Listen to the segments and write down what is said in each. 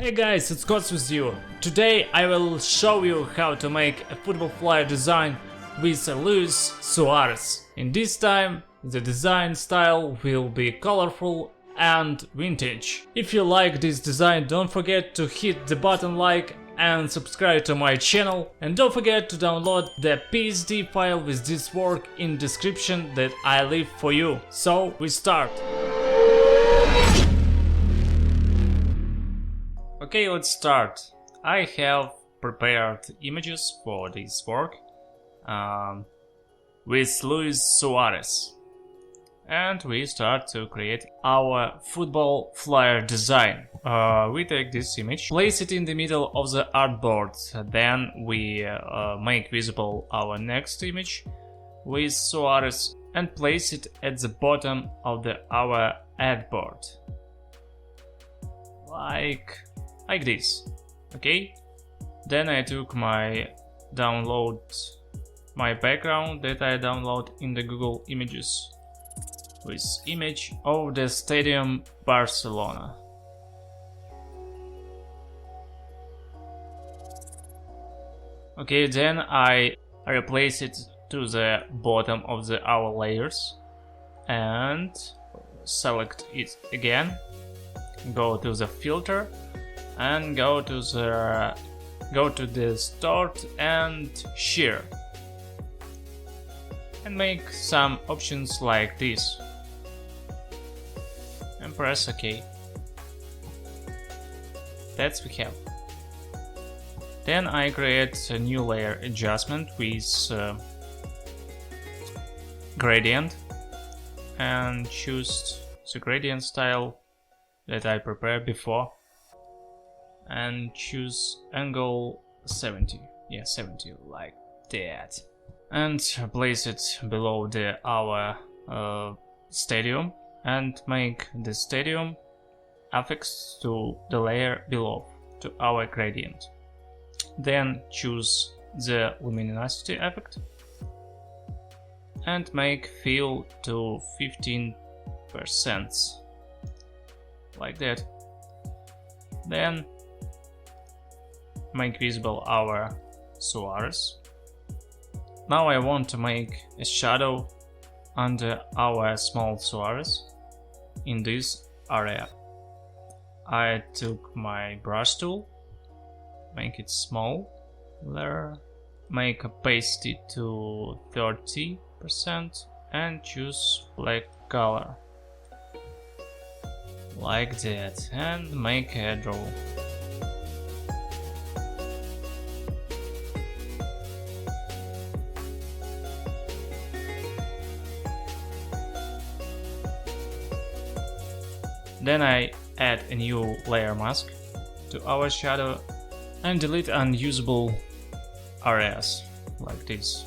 Hey guys, it's Kots with you. Today I will show you how to make a football flyer design with Luiz Suarez. In this time, the design style will be colorful and vintage. If you like this design, don't forget to hit the button like and subscribe to my channel, and don't forget to download the PSD file with this work in description that I leave for you. So we start. Okay, let's start. I have prepared images for this work with Luiz Suarez, and we start to create our football flyer design. We take this image, place it in the middle of the artboard, then we make visible our next image with Suarez and place it at the bottom of our artboard, like this. Okay, then I took my background that I download in the Google Images with image of the Stadium Barcelona. Okay, then I replace it to the bottom of our layers and select it again, go to the filter and go to the start and share, and make some options like this and press OK. That's we have. Then I create a new layer adjustment with gradient and choose the gradient style that I prepared before and choose angle 70. Yeah, 70, like that. And place it below our stadium and make the stadium affix to the layer below, to our gradient. Then choose the luminosity effect and make fill to 15%, like that. Then make visible our Suarez. Now I want to make a shadow under our small Suarez in this area. I took my brush tool, make it small, make opacity to 30% and choose black color, like that, and make a draw. Then I add a new layer mask to our shadow and delete unusable areas, like this.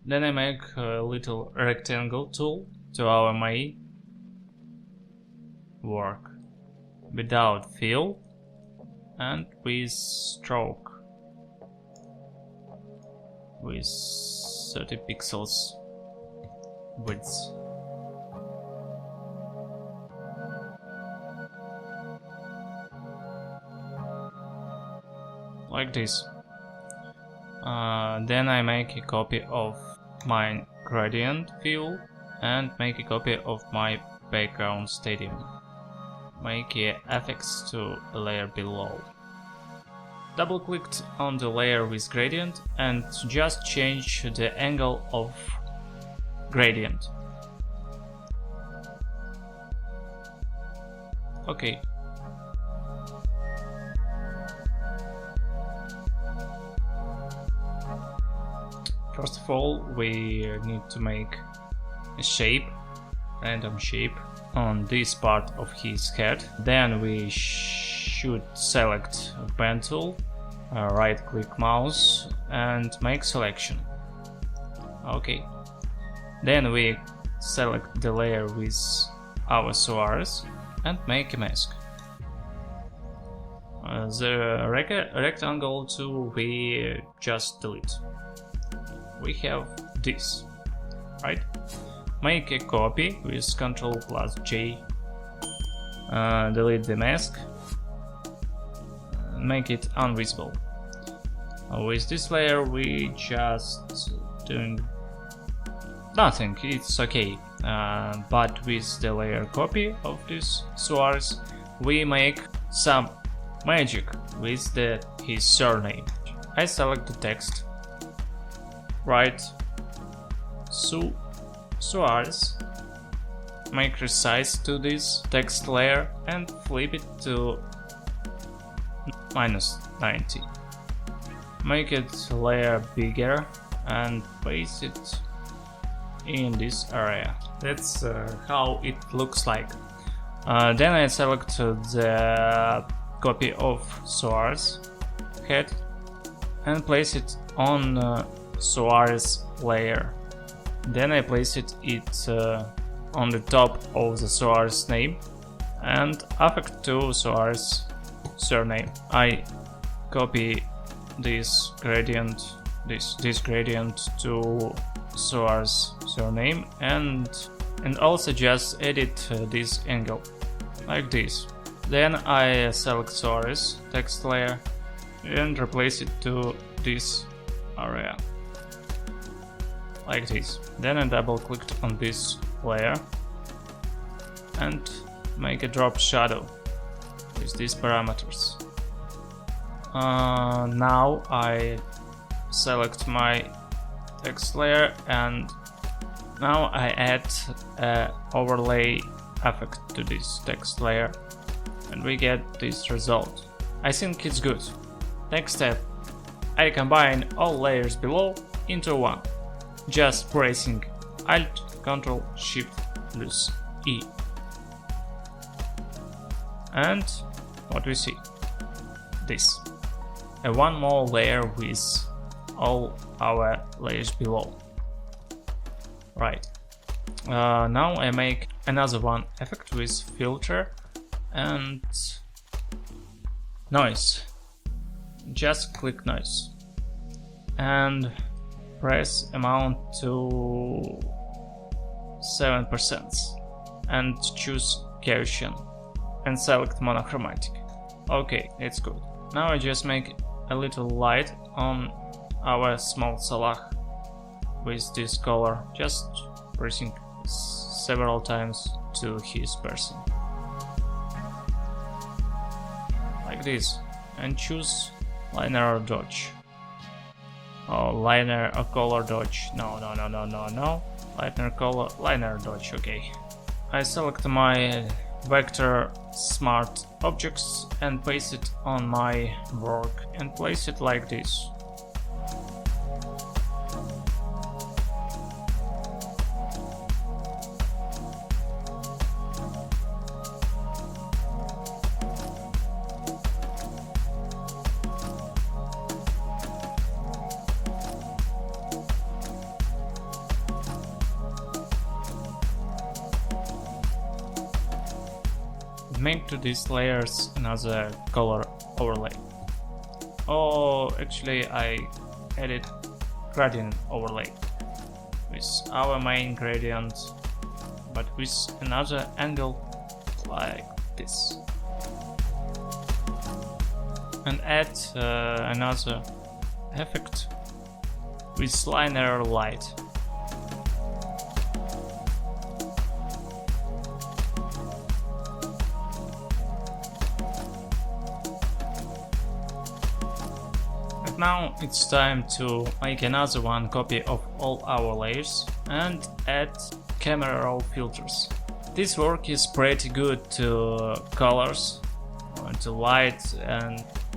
Then I make a little rectangle tool to our my work without fill and with stroke with 30 pixels width. Like this. Then I make a copy of my gradient fill and make a copy of my background stadium. Make a affix to the layer below. Double clicked on the layer with gradient and just change the angle of gradient. Okay. First of all, we need to make a shape, random shape, on this part of his head. Then we should select a pen tool, right click mouse and make selection. Okay. Then we select the layer with our Suarez and make a mask. The rectangle tool we just delete. We have this, right? Make a copy with Ctrl+J. Delete the mask. Make it invisible. With this layer we just doing nothing, it's okay. But with the layer copy of this Suarez we make some magic with his surname. I select the text, write Suarez, make resize to this text layer and flip it to -90. Make it layer bigger and paste it in this area. That's how it looks like. Then I select the copy of Suarez head and place it on Suarez layer. Then I place it on the top of the Suarez name and affect to Suarez surname. I copy this gradient to Suarez surname and also just edit this angle like this. Then I select Suarez text layer and replace it to this area like this. Then I double clicked on this layer and make a drop shadow with these parameters. Now I select my text layer and now I add an overlay effect to this text layer and we get this result. I think it's good. Next step, I combine all layers below into one, just pressing Alt, Ctrl, Shift, plus E. And what we see? This. One more layer with all our layers below. Right. Now I make another one effect with filter and noise. Just click noise and press amount to 7% and choose Gaussian and select monochromatic. Okay, it's good. Now I just make a little light on our small Salah with this color, just pressing several times to his person. Like this, and choose liner or dodge. Oh, liner or color dodge. No. Liner dodge, okay. I select my vector smart objects and paste it on my work and place it like this. Make to these layers another color overlay. Oh, actually I added gradient overlay with our main gradient, but with another angle like this. And add another effect with liner light. Now it's time to make another one copy of all our layers and add camera raw filters. This work is pretty good to colors, to light,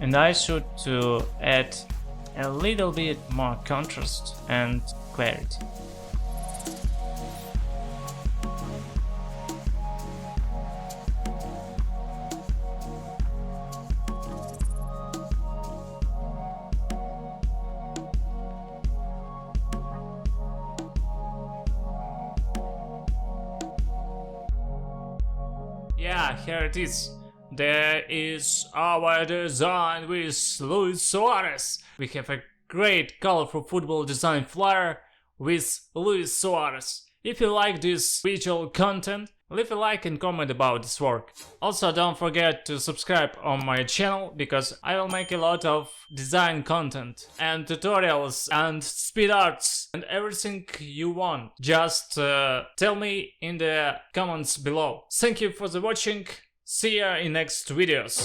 and I should to add a little bit more contrast and clarity. Yeah, here it is. There is our design with Luiz Suarez. We have a great colorful football design flyer with Luiz Suarez. If you like this visual content, leave a like and comment about this work. Also, don't forget to subscribe on my channel because I will make a lot of design content and tutorials and speed arts and everything you want. Just tell me in the comments below. Thank you for the watching. See ya in next videos.